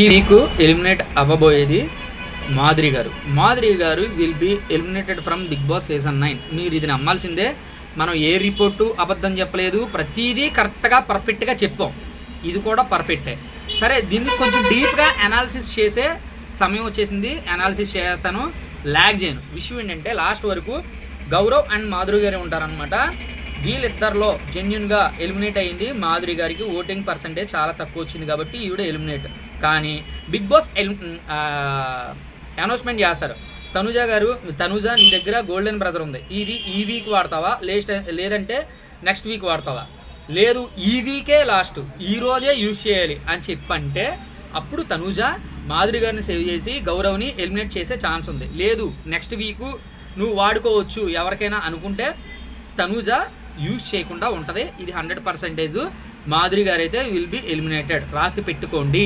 ఈ week eliminate అవ్వబోయేది మాధురి గారు will be eliminated from Bigg Boss season 9. మీరు ఇది నమ్మాల్సిందే. మనం ఏ రిపోర్టు అబద్ధం చెప్పలేదు, ప్రతిదీ కరెక్ట్గా పర్ఫెక్ట్గా చెప్పాం. ఇది కూడా పర్ఫెక్టే. సరే, దీన్ని కొంచెం డీప్గా అనాలిసిస్ చేసే సమయం వచ్చేసింది. అనాలిసిస్ చేస్తాను, ల్యాగ్ చేయను. విషయం ఏంటంటే, లాస్ట్ వరకు గౌరవ్ అండ్ మాధురి గారే ఉంటారనమాట. వీళ్ళిద్దరిలో జెన్యున్గా ఎలిమినేట్ అయ్యింది మాధురి గారికి. ఓటింగ్ పర్సంటేజ్ చాలా తక్కువ వచ్చింది కాబట్టి ఈవిడ ఎలిమినేట్. కానీ బిగ్ బాస్ అనౌన్స్మెంట్ చేస్తారు, తనుజ నీ దగ్గర గోల్డెన్ బ్రజర్ ఉంది, ఇది ఈ వీక్ వాడతావా, లేదంటే నెక్స్ట్ వీక్ వాడతావా, లేదు ఈ వీకే లాస్ట్, ఈ రోజే యూజ్ చేయాలి అని చెప్పంటే అప్పుడు తనుజ మాధురి గారిని సేవ్ చేసి గౌరవ్ని ఎలిమినేట్ చేసే ఛాన్స్ ఉంది. లేదు నెక్స్ట్ వీక్ నువ్వు వాడుకోవచ్చు ఎవరికైనా అనుకుంటే తనుజ యూజ్ చేయకుండా ఉంటుంది. ఇది 100% మాధురి గారు అయితే విల్ బి ఎలిమినేటెడ్. రాసి పెట్టుకోండి.